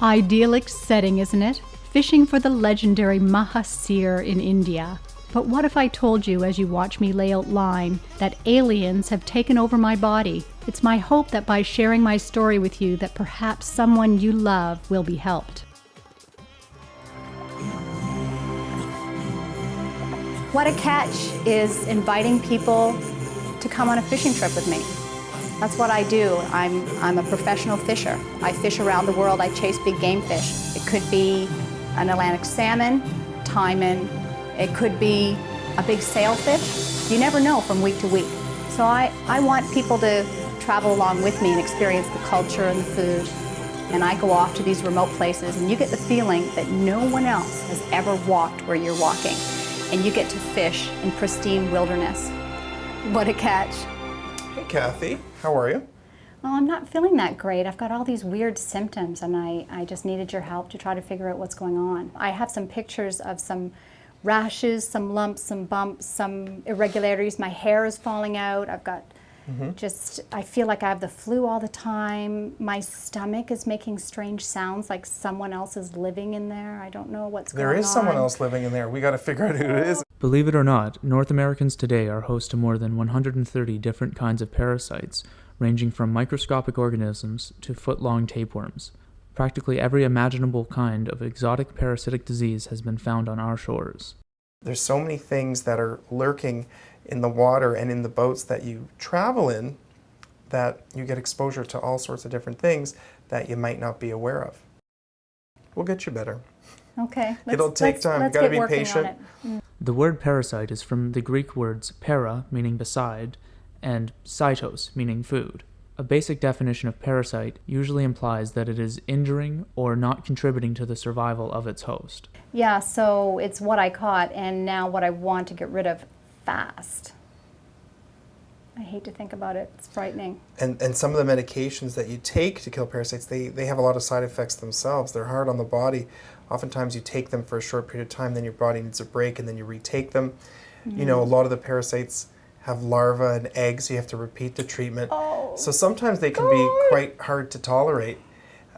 Idyllic setting, isn't it? Fishing for the legendary Mahasir in India. But what if I told you, as you watch me lay out line, that aliens have taken over my body? It's my hope that by sharing my story with you, that perhaps someone you love will be helped. What a Catch is inviting people to come on a fishing trip with me. That's what I do. I'm a professional fisher. I fish around the world. I chase big game fish. It could be an Atlantic salmon, taimen. It could be a big sailfish. You never know from week to week. So I want people to travel along with me and experience the culture and the food. And I go off to these remote places, and you get the feeling that no one else has ever walked where you're walking. And you get to fish in pristine wilderness. What a catch. Hey, Kathy. How are you? Well, I'm not feeling that great. I've got all these weird symptoms, and I just needed your help to try to figure out what's going on. I have some pictures of some rashes, some lumps, some bumps, some irregularities. My hair is falling out. I've got I feel like I have the flu all the time. My stomach is making strange sounds like someone else is living in there. I don't know what's going on. There is someone else living in there. We got to figure out who it is. Believe it or not, North Americans today are host to more than 130 different kinds of parasites, ranging from microscopic organisms to foot-long tapeworms. Practically every imaginable kind of exotic parasitic disease has been found on our shores. There's so many things that are lurking in the water and in the boats that you travel in that you get exposure to all sorts of different things that you might not be aware of. We'll get you better. Okay. It'll take time. You got to be patient. The word parasite is from the Greek words para, meaning beside, and cytos, meaning food. A basic definition of parasite usually implies that it is injuring or not contributing to the survival of its host. Yeah, so it's what I caught and now what I want to get rid of fast. I hate to think about it. It's frightening. And some of the medications that you take to kill parasites, they have a lot of side effects themselves. They're hard on the body. Oftentimes you take them for a short period of time, then your body needs a break, and then you retake them. Mm-hmm. You know, a lot of the parasites have larvae and eggs, so you have to repeat the treatment. Oh, so sometimes they can be quite hard to tolerate,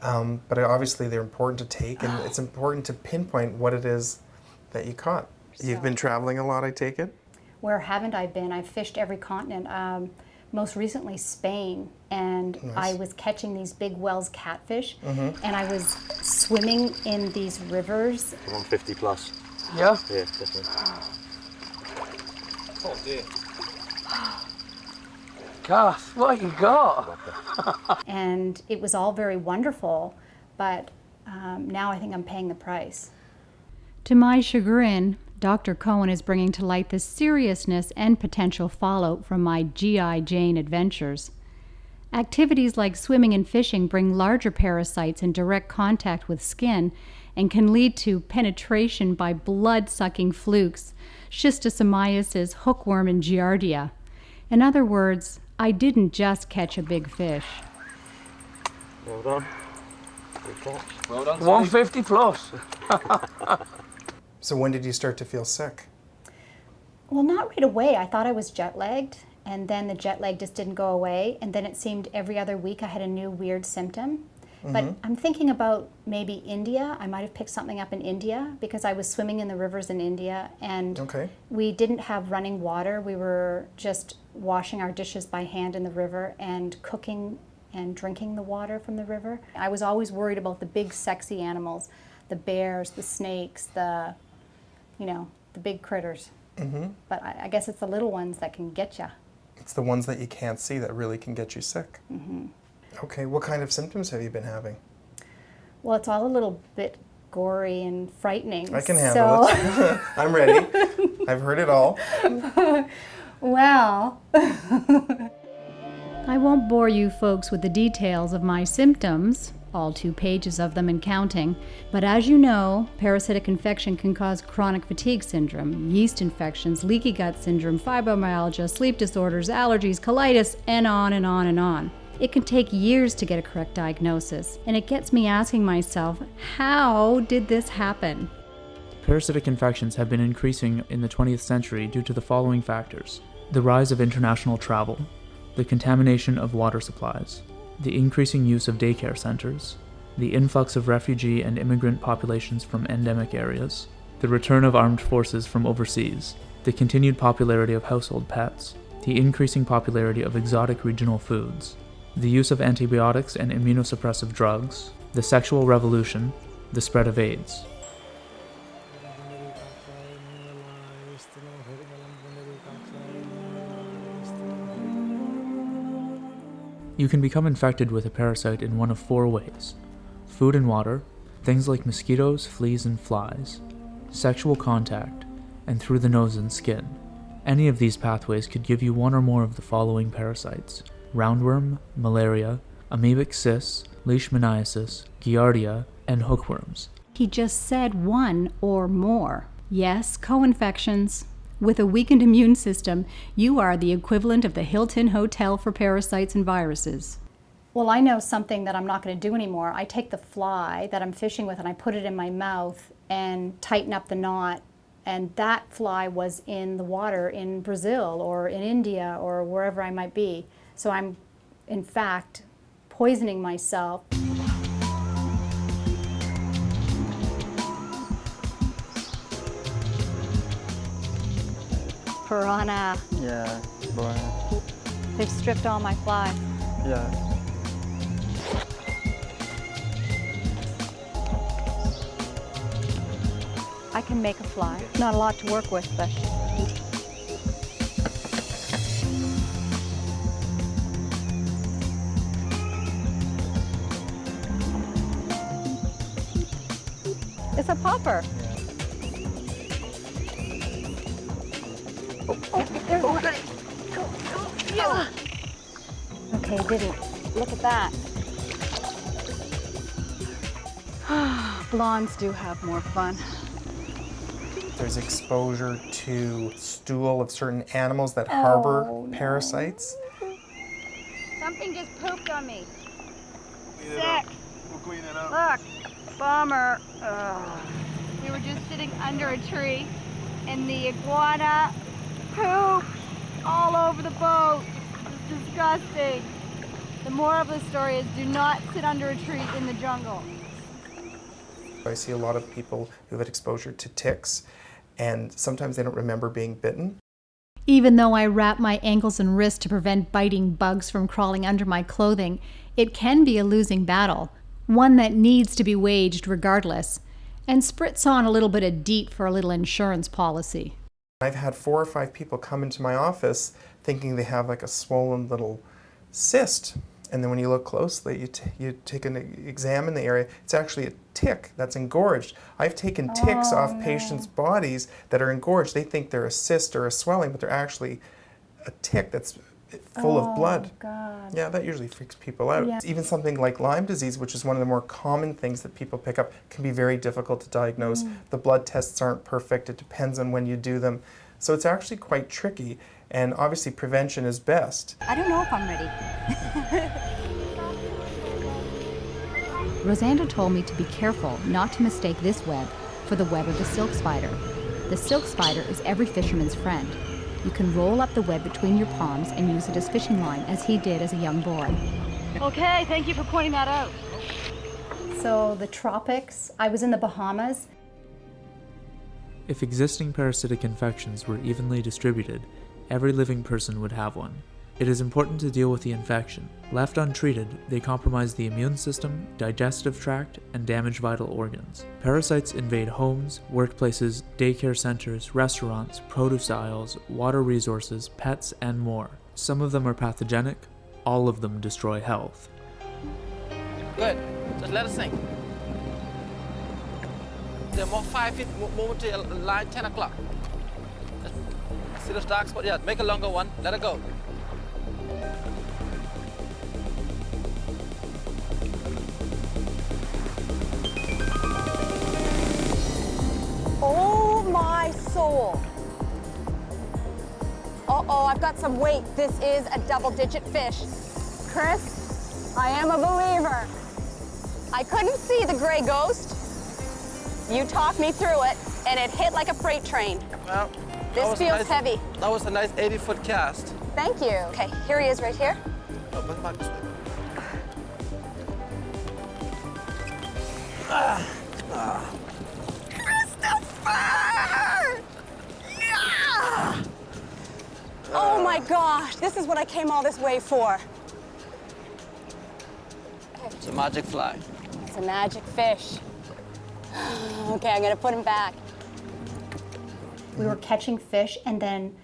but obviously they're important to take, and it's important to pinpoint what it is that you caught. You've been traveling a lot, I take it? Where haven't I been? I've fished every continent. Most recently Spain, and Nice. I was catching these big Wells catfish, and I was swimming in these rivers. 150 plus. Yeah? Yeah, definitely. Oh dear. Kath, what you got? And it was all very wonderful, but now I think I'm paying the price. To my chagrin, Dr. Cohen is bringing to light the seriousness and potential fallout from my G.I. Jane adventures. Activities like swimming and fishing bring larger parasites in direct contact with skin and can lead to penetration by blood-sucking flukes, schistosomiasis, hookworm, and giardia. In other words, I didn't just catch a big fish. Well done. Good catch. Well done. 150 plus. So when did you start to feel sick? Well, not right away. I thought I was jet-lagged, and then the jet lag just didn't go away, and then it seemed every other week I had a new weird symptom. But I'm thinking about maybe India. I might have picked something up in India because I was swimming in the rivers in India, and we didn't have running water. We were just washing our dishes by hand in the river and cooking and drinking the water from the river. I was always worried about the big sexy animals, the bears, the snakes, the big critters. But I guess it's the little ones that can get you. It's the ones that you can't see that really can get you sick. Okay, what kind of symptoms have you been having? Well, it's all a little bit gory and frightening. I can handle it. I'm ready. I've heard it all. Well, I won't bore you folks with the details of my symptoms, all 2 pages of them and counting, but as you know, parasitic infection can cause chronic fatigue syndrome, yeast infections, leaky gut syndrome, fibromyalgia, sleep disorders, allergies, colitis, and on and on and on. It can take years to get a correct diagnosis, and it gets me asking myself, how did this happen? Parasitic infections have been increasing in the 20th century due to the following factors: the rise of international travel, the contamination of water supplies, the increasing use of daycare centers, the influx of refugee and immigrant populations from endemic areas, the return of armed forces from overseas, the continued popularity of household pets, the increasing popularity of exotic regional foods, the use of antibiotics and immunosuppressive drugs, the sexual revolution, the spread of AIDS. You can become infected with a parasite in one of 4 ways: food and water, things like mosquitoes, fleas, and flies, sexual contact, and through the nose and skin. Any of these pathways could give you one or more of the following parasites: roundworm, malaria, amoebic cysts, leishmaniasis, giardia, and hookworms. He just said one or more. Yes, co-infections. With a weakened immune system, you are the equivalent of the Hilton Hotel for parasites and viruses. Well, I know something that I'm not going to do anymore. I take the fly that I'm fishing with and I put it in my mouth and tighten up the knot. And that fly was in the water in Brazil or in India or wherever I might be. So I'm, in fact, poisoning myself. Piranha. Yeah, boy. They've stripped all my flies. Yeah. I can make a fly. Not a lot to work with, but it's a popper. There's one. Okay, didn't. Look at that. Blondes do have more fun. There's exposure to stool of certain animals that harbor parasites. Something just pooped on me. Sick. We'll clean it up. Look, bummer. Ugh. We were just sitting under a tree, and the iguana pooped all over the boat. It's disgusting. The moral of the story is do not sit under a tree in the jungle. I see a lot of people who've had exposure to ticks, and sometimes they don't remember being bitten. Even though I wrap my ankles and wrists to prevent biting bugs from crawling under my clothing, it can be a losing battle, one that needs to be waged regardless, and spritz on a little bit of DEET for a little insurance policy. I've had 4 or 5 people come into my office thinking they have like a swollen little cyst. And then when you look closely, you take an examine the area, it's actually a tick that's engorged. I've taken ticks off patients' bodies that are engorged. They think they're a cyst or a swelling, but they're actually a tick that's full of blood. God. Yeah, that usually freaks people out. Yeah. Even something like Lyme disease, which is one of the more common things that people pick up, can be very difficult to diagnose. The blood tests aren't perfect. It depends on when you do them. So it's actually quite tricky, and obviously prevention is best. I don't know if I'm ready. Rosanda told me to be careful not to mistake this web for the web of the silk spider. The silk spider is every fisherman's friend. You can roll up the web between your palms and use it as fishing line, as he did as a young boy. Okay, thank you for pointing that out. So the tropics, I was in the Bahamas. If existing parasitic infections were evenly distributed, every living person would have one. It is important to deal with the infection. Left untreated, they compromise the immune system, digestive tract, and damage vital organs. Parasites invade homes, workplaces, daycare centers, restaurants, produce aisles, water resources, pets, and more. Some of them are pathogenic, all of them destroy health. Good. Just let it sink. They're more 5 feet, move to line 10 o'clock. See those dark spots? Yeah, make a longer one. Let it go. Oh my soul. Uh-oh, I've got some weight. This is a double-digit fish. Chris, I am a believer. I couldn't see the gray ghost. You talked me through it, and it hit like a freight train. Well, This feels heavy. That was a nice 80-foot cast. Thank you. Okay, here he is right here. Oh, back this way. gosh, this is what I came all this way for. It's a magic fly. It's a magic fish. Okay, I'm gonna put him back. We were catching fish, and then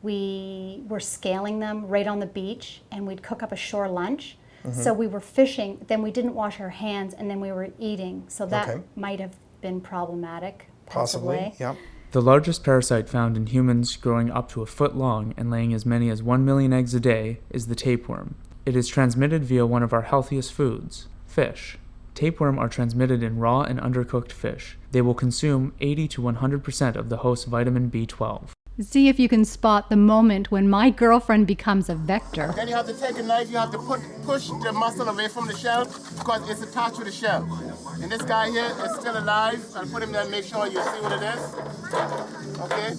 we were scaling them right on the beach, and we'd cook up a shore lunch. So we were fishing, then we didn't wash our hands, and then we were eating. So that Okay. might have been problematic. Possibly, yeah. The largest parasite found in humans, growing up to a foot long and laying as many as 1 million eggs a day, is the tapeworm. It is transmitted via one of our healthiest foods, fish. Tapeworm are transmitted in raw and undercooked fish. They will consume 80 to 100% of the host's vitamin B12. See if you can spot the moment when my girlfriend becomes a vector. Then you have to take a knife, you have to push the muscle away from the shell because it's attached to the shell. And this guy here is still alive. I'll put him there and make sure you see what it is. Okay?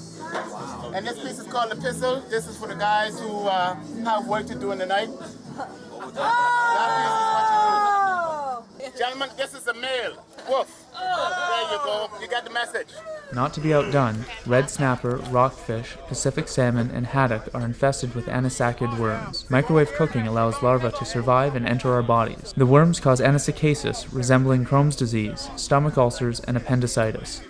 And this piece is called the pistol. This is for the guys who have work to do in the night. That piece is what you do. Gentlemen, this is a male. Woof. There you go. You got the message. Not to be outdone, red snapper, rockfish, Pacific salmon, and haddock are infested with anisakid worms. Microwave cooking allows larvae to survive and enter our bodies. The worms cause anisakiasis, resembling Crohn's disease, stomach ulcers, and appendicitis.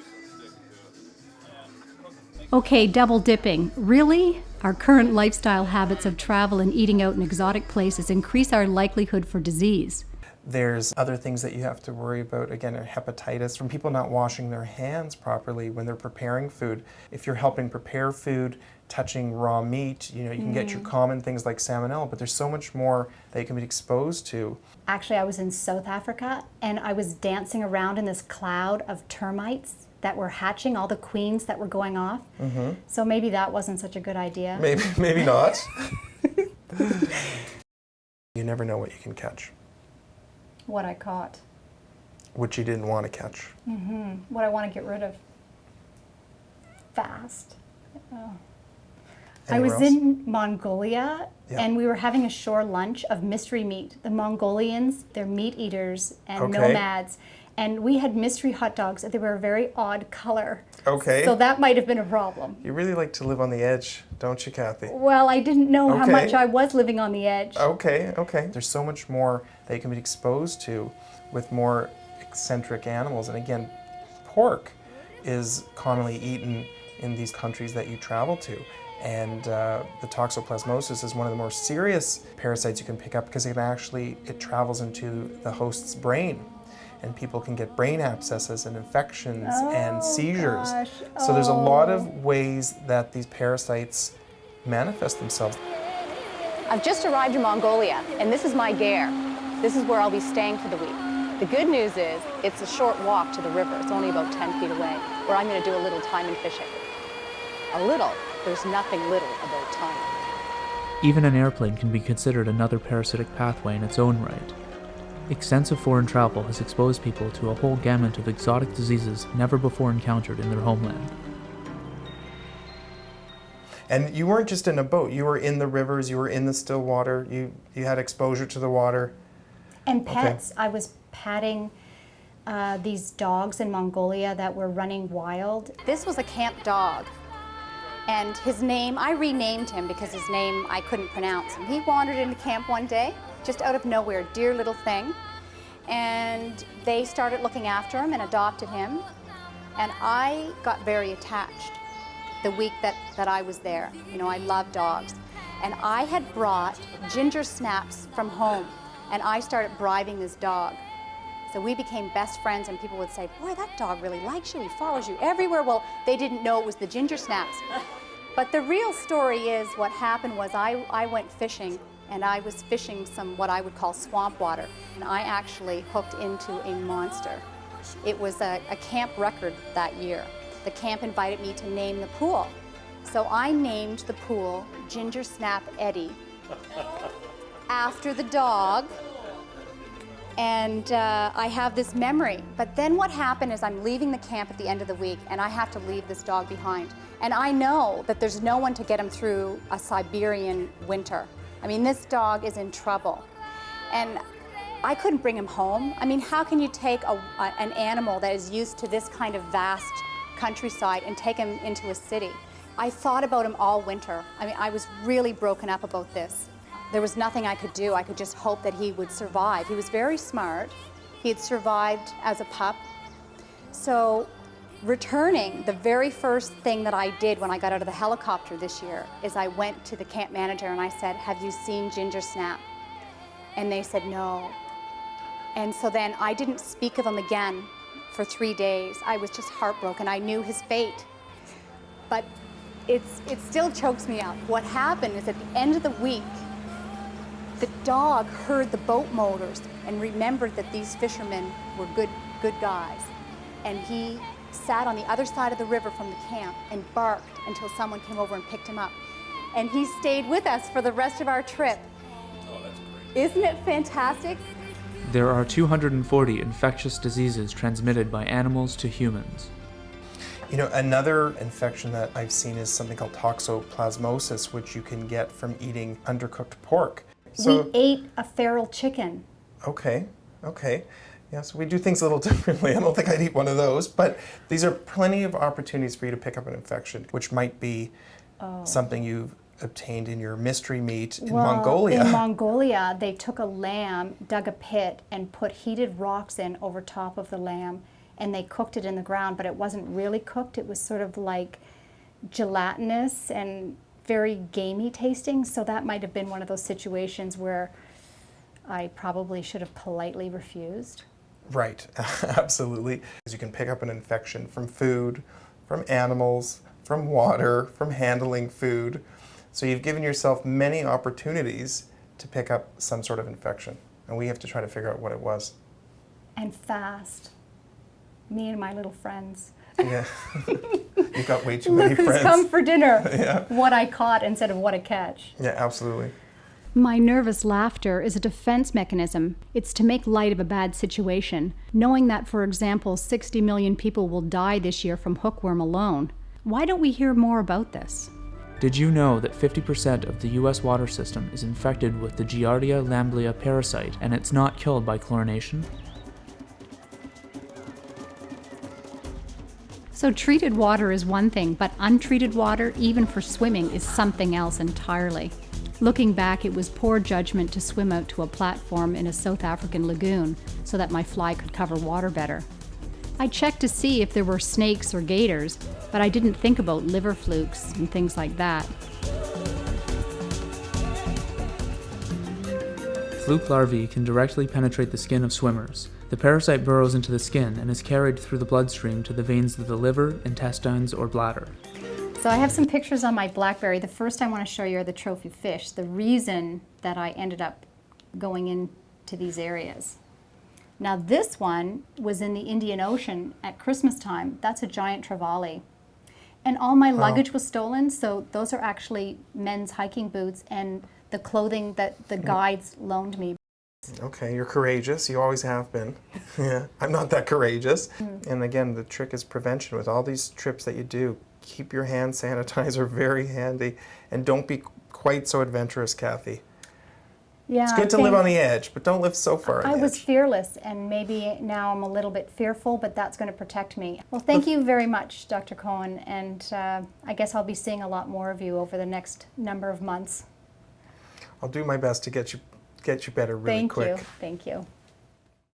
Okay, double dipping. Really? Our current lifestyle habits of travel and eating out in exotic places increase our likelihood for disease. There's other things that you have to worry about, again, hepatitis, from people not washing their hands properly when they're preparing food. If you're helping prepare food, touching raw meat, you can get your common things like salmonella, but there's so much more that you can be exposed to. Actually, I was in South Africa, and I was dancing around in this cloud of termites that were hatching, all the queens that were going off. So maybe that wasn't such a good idea. Maybe not. You never know what you can catch, What I caught. which you didn't want to catch. What I want to get rid of. Fast. I Anywhere was else? in Mongolia, Yeah. and we were having a shore lunch of mystery meat. The Mongolians, they're meat eaters and Okay. nomads. And we had mystery hot dogs. They were a very odd color. Okay. So that might have been a problem. You really like to live on the edge, don't you, Kathy? Well, I didn't know how Okay. much I was living on the edge. Okay. There's so much more that you can be exposed to with more eccentric animals. And again, pork is commonly eaten in these countries that you travel to. And the toxoplasmosis is one of the more serious parasites you can pick up because it travels into the host's brain. And people can get brain abscesses and infections and seizures. gosh. So there's a lot of ways that these parasites manifest themselves. I've just arrived in Mongolia, and this is my Gare. This is where I'll be staying for the week. The good news is it's a short walk to the river. It's only about 10 feet away, where I'm going to do a little time in fishing. A little. There's nothing little about time. Even an airplane can be considered another parasitic pathway in its own right. Extensive foreign travel has exposed people to a whole gamut of exotic diseases never before encountered in their homeland. And you weren't just in a boat, you were in the rivers, you were in the still water, you had exposure to the water. And pets, I was patting these dogs in Mongolia that were running wild. This was a camp dog. And his name, I renamed him because his name I couldn't pronounce. And he wandered into camp one day, just out of nowhere, dear little thing. And they started looking after him and adopted him. And I got very attached the week that I was there. I love dogs. And I had brought ginger snaps from home, and I started bribing this dog. So we became best friends, and people would say, boy, that dog really likes you, he follows you everywhere. Well, they didn't know it was the ginger snaps. But the real story is what happened was I went fishing, and I was fishing some what I would call swamp water, and I actually hooked into a monster. It was a camp record that year. The camp invited me to name the pool. So I named the pool Ginger Snap Eddie after the dog. And I have this memory. But then what happened is I'm leaving the camp at the end of the week, and I have to leave this dog behind. And I know that there's no one to get him through a Siberian winter. I mean, this dog is in trouble. And I couldn't bring him home. I mean, how can you take an animal that is used to this kind of vast countryside and take him into a city? I thought about him all winter. I mean, I was really broken up about this. There was nothing I could do. I could just hope that he would survive. He was very smart. He had survived as a pup. So returning, the very first thing that I did when I got out of the helicopter this year is I went to the camp manager and I said, "Have you seen Ginger Snap?" And they said no. And so then I didn't speak of him again for 3 days. I was just heartbroken. I knew his fate. But it still chokes me up. What happened is at the end of the week, the dog heard the boat motors and remembered that these fishermen were good guys. And he sat on the other side of the river from the camp and barked until someone came over and picked him up. And he stayed with us for the rest of our trip. Oh, that's great. Isn't it fantastic? There are 240 infectious diseases transmitted by animals to humans. You know, another infection that I've seen is something called toxoplasmosis, which you can get from eating undercooked pork. We ate a feral chicken. Okay. Yeah, so we do things a little differently. I don't think I'd eat one of those, but these are plenty of opportunities for you to pick up an infection, which might be something you've obtained in your mystery meat in Mongolia. In Mongolia, they took a lamb, dug a pit, and put heated rocks in over top of the lamb, and they cooked it in the ground, but it wasn't really cooked. It was sort of like gelatinous and very gamey tasting, so that might have been one of those situations where I probably should have politely refused. Right, absolutely. You can pick up an infection from food, from animals, from water, from handling food. So you've given yourself many opportunities to pick up some sort of infection, and we have to try to figure out what it was. And fast. Me and my little friends. Yeah, you've got way too many Look who's friends. come for dinner. Yeah. What I caught instead of what I catch. Yeah, absolutely. My nervous laughter is a defense mechanism. It's to make light of a bad situation, knowing that, for example, 60 million people will die this year from hookworm alone. Why don't we hear more about this? Did you know that 50% of the US water system is infected with the Giardia lamblia parasite and it's not killed by chlorination? So treated water is one thing, but untreated water, even for swimming, is something else entirely. Looking back, it was poor judgment to swim out to a platform in a South African lagoon so that my fly could cover water better. I checked to see if there were snakes or gators, but I didn't think about liver flukes and things like that. Fluke larvae can directly penetrate the skin of swimmers. The parasite burrows into the skin and is carried through the bloodstream to the veins of the liver, intestines, or bladder. So I have some pictures on my BlackBerry. The first I want to show you are the trophy fish, the reason that I ended up going into these areas. Now this one was in the Indian Ocean at Christmas time. That's a giant trevally. And all my luggage was stolen, so those are actually men's hiking boots and the clothing that the guides loaned me. Okay, you're courageous. You always have been. Yeah, I'm not that courageous. And again, the trick is prevention. With all these trips that you do, keep your hand sanitizer very handy, and don't be quite so adventurous, Kathy. Yeah, It's good to live on the edge, but don't live so far on I the was edge. fearless, and maybe now I'm a little bit fearful, but that's going to protect me. Well, thank you very much, Dr. Cohen, and I guess I'll be seeing a lot more of you over the next number of months. I'll do my best to get you better really quick. Thank you.